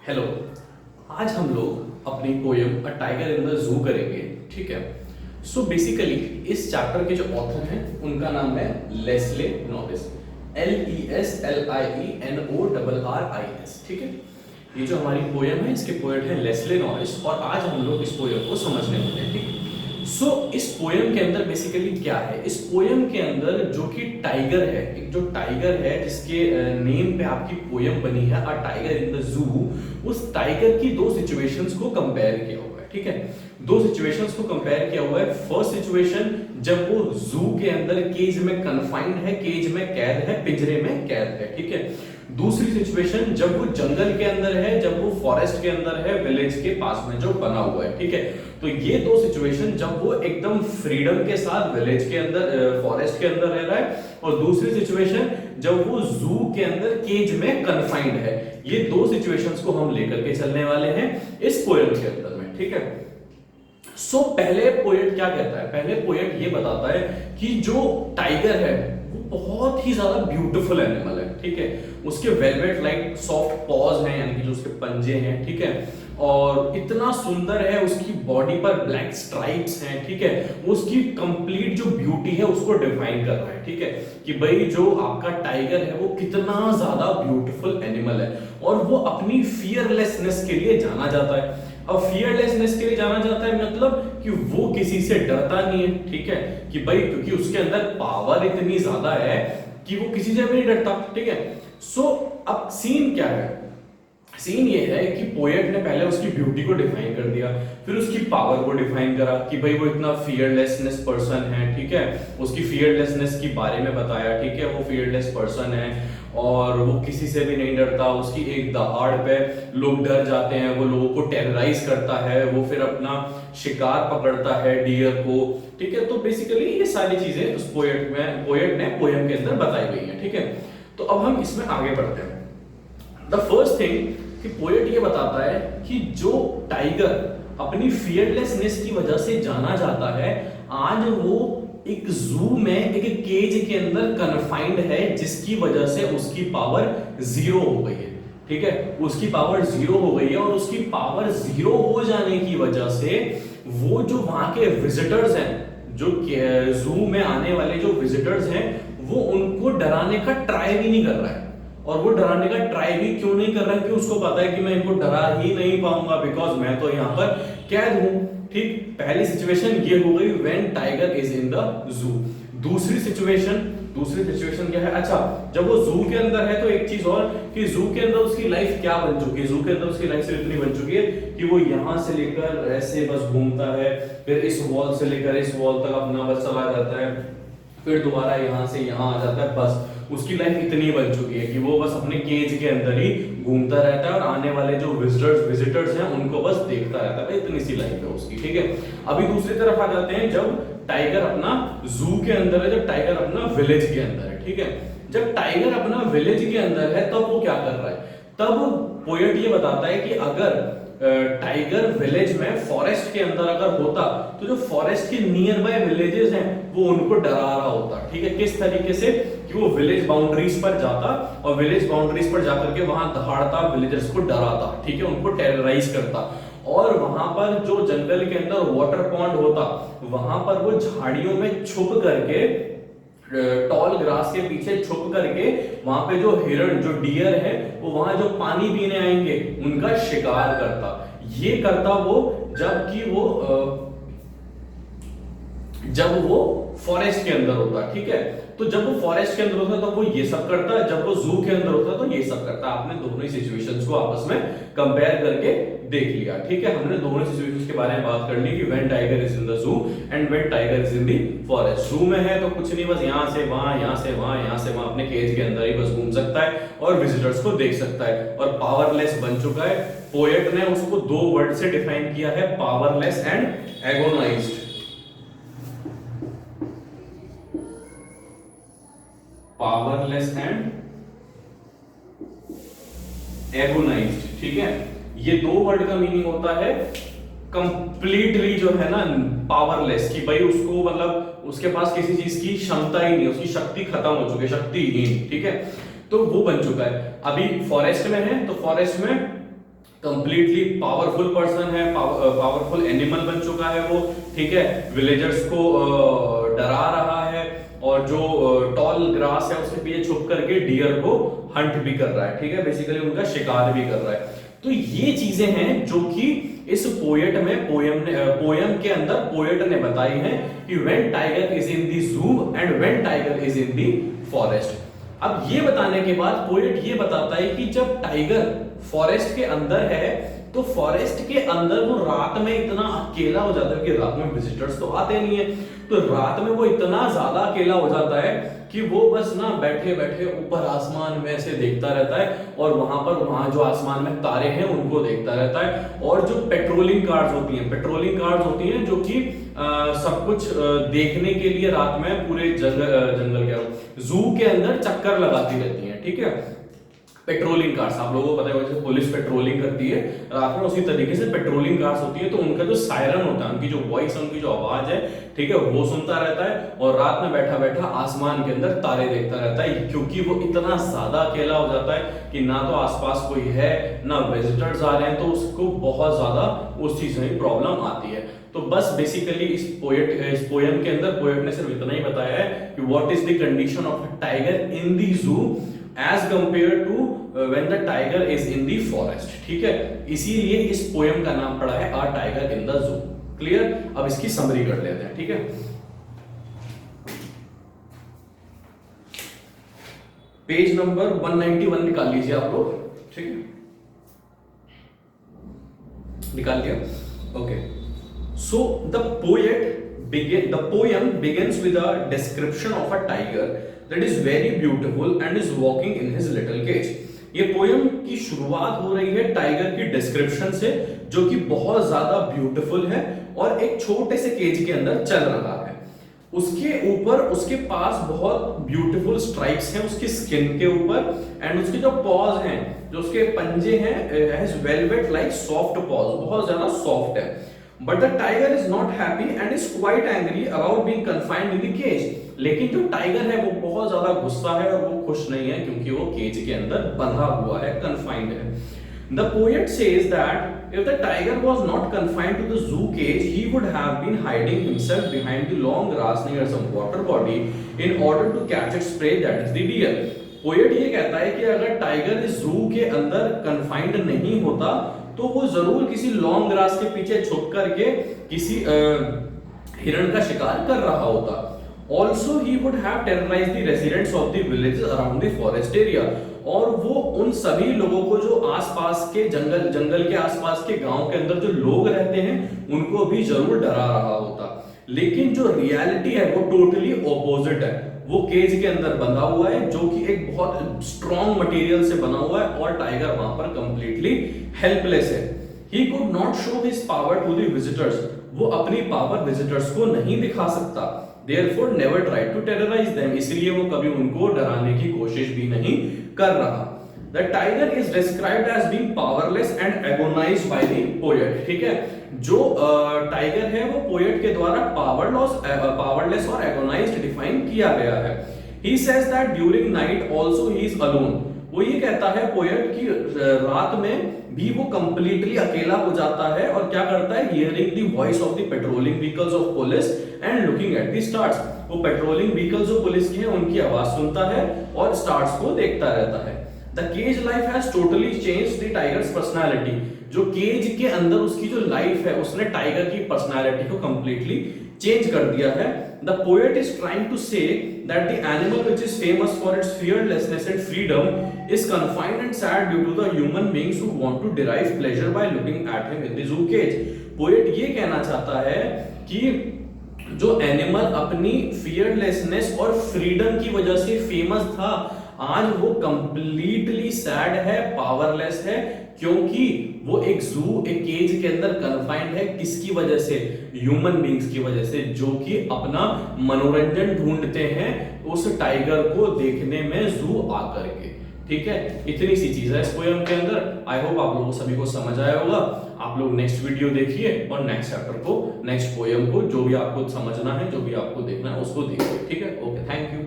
Hello. आज हम लोग अपनी poem a tiger in the जू करेंगे। ठीक है। सो बेसिकली इस चैप्टर के जो ऑथर हैं उनका नाम है लेस्ले नॉरिस। LESLIENORRIS। ठीक है। ये जो हमारी पोयम है इसके पोएट है लेस्ले नॉरिस और आज हम लोग इस पोयम को समझने वाले हैं। ठीक है। सो इस पोयम के अंदर बेसिकली क्या है, इस पोयम के अंदर जो कि टाइगर है, एक जो टाइगर है जिसके नेम पे आपकी पोयम बनी है अ टाइगर इन द जू, उस टाइगर की दो सिचुएशंस को कंपेयर किया हुआ है। ठीक है। दो सिचुएशंस को कंपेयर किया हुआ है। फर्स्ट सिचुएशन जब वो जू के अंदर केज में कन्फाइंड है, केज में कैद है, पिंजरे में कैद है। ठीक है। दूसरी सिचुएशन जब वो जंगल के अंदर है, जब वो फॉरेस्ट के अंदर है, विलेज के पास में जो बना हुआ है। ठीक है। तो ये दो सिचुएशन जब वो एकदम फ्रीडम के साथ विलेज के अंदर, फॉरेस्ट के अंदर रह रहा है, और दूसरी सिचुएशन जब वो जू के अंदर केज में कन्फाइंड है। ये दो सिचुएशंस को हम लेकर के चलने वाले हैं इस पोएम के अंदर में। ठीक है। सो पहले पोएट क्या कहता है, पहले पोएट ये बताता है कि जो टाइगर है वो बहुत ही ज्यादा ब्यूटीफुल एनिमल है। ठीक है। उसके वेलवेट लाइक सॉफ्ट पॉज हैं, यानी कि जो उसके पंजे हैं। ठीक है। और इतना सुंदर है, उसकी बॉडी पर ब्लैक स्ट्राइप्स हैं। ठीक है। उसकी कंप्लीट जो ब्यूटी है उसको डिफाइन कर रहा है। ठीक है। कि भाई जो आपका टाइगर है वो कितना ज्यादा ब्यूटीफुल एनिमल है और वो अपनी फियरलेसनेस के लिए जाना जाता है। अब फियरलेसनेस के लिए जाना जाता है मतलब कि वो किसी से डरता नहीं है। ठीक है। कि भाई क्योंकि उसके अंदर पावर इतनी ज्यादा है कि वो किसी से भी नहीं डरता। ठीक है। सो अब सीन क्या है, सीन ये है कि पोएट ने पहले उसकी ब्यूटी को डिफाइन कर दिया, फिर उसकी पावर को डिफाइन करा कि भाई वो इतना फियरलेसनेस पर्सन है। ठीक है। उसकी फियरलेसनेस के बारे में बताया। ठीक है। वो फियरलेस पर्सन है और वो किसी से भी नहीं डरता। उसकी एक दहाड़ पे लोग डर जाते हैं, वो लोगों को टेरराइज करता है, वो फिर अपना शिकार पकड़ता है, डियर को। ठीक है। तो बेसिकली ये सारी चीजें उस पोएट ने पोएम के अंदर बताई गई हैं। ठीक है। तो अब हम इसमें आगे बढ़ते हैं। द फर्स्ट थिंग कि पोएट ये बताता है कि जो टाइगर अपनी फियरलेसनेस की वजह से जाना जाता है, आज वो एक जू में एक केज के अंदर कन्फाइंड है, जिसकी वजह से उसकी पावर जीरो हो गई है। ठीक है। उसकी पावर जीरो हो गई है और उसकी पावर जीरो हो जाने की वजह से वो जो वहां के विजिटर्स हैं, जो जू में आने वाले जो विजिटर्स हैं, वो उनको डराने का ट्राई भी नहीं कर रहा है। और वो डराने का ट्राई भी क्यों नहीं कर रहा है कि उसको पता है कि मैं इनको डरा ही नहीं पाऊंगा, बिकॉज मैं तो यहाँ पर कैद हूं। ठीक। पहली सिचुएशन ये हो गई when tiger is in the जू। दूसरी सिचुएशन क्या है, अच्छा जब वो जू के अंदर है तो एक चीज और कि जू के अंदर उसकी लाइफ क्या बन चुकी है, जू के अंदर उसकी लाइफ से इतनी बन चुकी है कि वो यहां से लेकर ऐसे बस घूमता है, फिर इस वॉल से लेकर इस वॉल तक अपना बस चला जाता है, फिर दोबारा यहां से यहां आ जाता है। बस उसकी लाइफ इतनी बन चुकी है कि वो बस अपने केज के अंदर ही घूमता रहता है और आने वाले जो विजिटर्स हैं उनको बस देखता रहता है। इतनी सी लाइफ है उसकी। ठीक है। अभी दूसरी तरफ आ जाते हैं, जब टाइगर अपना जू के अंदर है, जब टाइगर अपना विलेज के अंदर है। ठीक है। जब टाइगर अपना विलेज के अंदर है तब वो क्या कर रहा है, तब पोएट ये बताता है कि अगर टाइगर विलेज में फॉरेस्ट के अंदर अगर होता तो जो फॉरेस्ट के नियर बाय विलेजेस हैं वो उनको डरा रहा होता। ठीक है। किस तरीके से कि वो विलेज बाउंड्रीज पर जाता और विलेज बाउंड्रीज पर जाकर के वहां दहाड़ता, विलेजर्स को डराता। ठीक है। उनको टेरराइज करता और वहां पर जो जंगल के अंदर वाटर पॉन्ड होता वहां पर वो झाड़ियों में छुप करके, टॉल ग्रास के पीछे छुप करके वहां पे जो हिरण, जो डियर है, वो वहां जो पानी पीने आएंगे उनका शिकार करता। ये करता वो जब वो फॉरेस्ट के अंदर होता। ठीक है। तो जब वो फॉरेस्ट के अंदर होता तो वो ये सब करता, जब वो जू के अंदर होता तो ये सब करता। आपने दोनों ही सिचुएशंस को आपस में कंपेयर करके देख लिया। ठीक है। हमने दोनों सिचुएशंस के बारे में बात कर ली कि when tiger is in the जू and when tiger is in the forest. जू में है तो कुछ नहीं, बस यहां से वहां, यहां से वहां, यहां से वहां अपने केज के अंदर ही बस घूम सकता है और विजिटर्स को देख सकता है और पावरलेस बन चुका है। पोएट ने उसको दो वर्ड से डिफाइन किया है, powerless and agonised. Powerless and agonised. ठीक है। ये दो वर्ड का मीनिंग होता है कंप्लीटली जो है ना पावरलेस, कि भाई उसको मतलब उसके पास किसी चीज की क्षमता ही नहीं, उसकी शक्ति खत्म हो चुकी है, शक्तिहीन। ठीक है। तो वो बन चुका है। अभी फॉरेस्ट में है तो फॉरेस्ट में कंप्लीटली पावरफुल पर्सन है, पावरफुल एनिमल बन चुका है वो, ठीक है, विलेजर्स को डरा रहा है, और जो टॉल ग्रास है उसके पीछे छुप करके डियर को हंट भी कर रहा है, ठीक है, बेसिकली उनका शिकार भी कर रहा है। तो ये चीजें हैं जो कि इस पोएट में पोयम के अंदर पोएट ने बताई हैं कि when tiger is in the जू and when tiger is in the forest. अब ये बताने के बाद पोएट ये बताता है कि जब टाइगर फॉरेस्ट के अंदर है तो फॉरेस्ट के अंदर वो रात में इतना अकेला हो जाता है कि रात में विजिटर्स तो आते नहीं है, तो रात में वो इतना ज्यादा अकेला हो जाता है कि वो बस ना बैठे बैठे ऊपर आसमान में ऐसे देखता रहता है, और वहां जो आसमान में तारे हैं उनको देखता रहता है। और जो पेट्रोलिंग कार्स होती हैं जो कि सब कुछ देखने के लिए रात में पूरे जंगल के जू के अंदर चक्कर लगाती रहती हैं, ठीक है। पेट्रोलिंग कार्स आप लोगों को पता है, जैसे पुलिस पेट्रोलिंग करती है रात में, उसी तरीके से पेट्रोलिंग कार्स होती है, तो उनका जो सायरन होता है, उनकी जो वॉइस है, उनकी जो आवाज है, ठीक है, वो सुनता रहता है, और रात में बैठा बैठा आसमान के अंदर तारे देखता रहता है, क्योंकि वो इतना ज्यादा अकेला हो जाता है कि ना तो आसपास कोई है, ना विजिटर्स आ रहे हैं, तो उसको बहुत ज्यादा उस चीज में प्रॉब्लम आती है। तो बस बेसिकली इस पोएम के अंदर पोएट ने सिर्फ इतना ही बताया है कि what is the condition of a tiger in the zoo as compare to when the tiger is in the forest, ठीक है। इसीलिए इस पोएम का नाम पड़ा है a tiger in the zoo. Clear? अब इसकी समरी कर लेते हैं, ठीक है। पेज नंबर 191 निकाल लीजिए आप लोग, ठीक है, निकाल लिया? Okay. So the poem begins with a description of a tiger that is very beautiful and is walking in his little cage. ये पोयम की शुरुआत हो रही है टाइगर की डिस्क्रिप्शन से, जो कि बहुत ज्यादा ब्यूटीफुल है और एक छोटे से केज के अंदर चल रहा है। उसके ऊपर उसके पास बहुत ब्यूटीफुल स्ट्राइप्स हैं उसकी स्किन के ऊपर, एंड उसके जो पॉज हैं, जो उसके पंजे हैं, has velvet like soft pause, बहुत ज्यादा सॉफ्ट है। But the tiger is not happy and is quite angry about being confined in the cage. लेकिन जो टाइगर है वो बहुत ज्यादा गुस्सा है और वो खुश नहीं है, क्योंकि वो केज के अंदर बंधा हुआ है, confined है। The poet says that if the tiger was not confined to the zoo cage, he would have been hiding himself behind the long grass near some water body in order to catch its prey, that is the deer. Poet ये कहता है कि अगर tiger इस जू के अंदर confined नहीं होता तो वो जरूर किसी लॉन्ग ग्रास के पीछे छुप करके किसी हिरण का शिकार कर रहा होता। Also he would have terrorized the residents of the villages around the forest area, और वो उन सभी लोगों को जो आसपास के जंगल के आसपास के गांव के अंदर जो लोग रहते हैं उनको भी जरूर डरा रहा होता। लेकिन जो रियलिटी है वो टोटली ऑपोजिट है। वो केज के अंदर बंधा हुआ है जो कि एक बहुत स्ट्रॉन्ग मटेरियल से बना हुआ है, और टाइगर वहां पर कंप्लीटली हेल्पलेस है। He could not show his power to the visitors. वो अपनी पावर विजिटर्स को नहीं दिखा सकता। Therefore never tried to terrorize them. इसलिए वो कभी उनको डराने की कोशिश भी नहीं कर रहा। The tiger is described as being powerless and agonized by the poet. ठीक है, जो टाइगर है वो पोएट के द्वारा पावरलेस और एगोनाइज्ड डिफाइन किया गया है। He says that during night also he is alone. वो ये कहता है पोएट कि रात में भी वो कंप्लीटली अकेला हो जाता है, और क्या करता है, hearing the voice of the patrolling vehicles of police and looking at the stars. वो पेट्रोलिंग व्हीकल्स जो पुलिस की हैं उनकी आवाज सुनता है और स्टार्स को देखता रहता है। The cage life has totally changed the tiger's personality. जो केज के अंदर उसकी जो लाइफ है उसने टाइगर की पर्सनालिटी को कंप्लीटली चेंज कर दिया है। The poet is trying to say that the animal which is famous for its fearlessness and freedom is confined and sad due to the human beings who want to derive pleasure by looking at him in the zoo cage. Poet ये कहना चाहता है कि जो animal अपनी fearlessness और freedom की वजह से फेमस था, आज वो कंप्लीटली सैड है, पावरलेस है, क्योंकि वो एक जू, एक केज के अंदर कन्फाइंड है। किसकी वजह से? ह्यूमन बींग्स की वजह से, जो कि अपना मनोरंजन ढूंढते हैं उस टाइगर को देखने में जू आकर के। ठीक है, इतनी सी चीज है इस पोएम के अंदर। आई होप आप लोगों को सभी को समझ आया होगा। आप लोग नेक्स्ट वीडियो देखिए और नेक्स्ट चैप्टर को, नेक्स्ट पोएम को, जो भी आपको समझना है, जो भी आपको देखना है उसको देखिए। ठीक है, ओके, थैंक यू।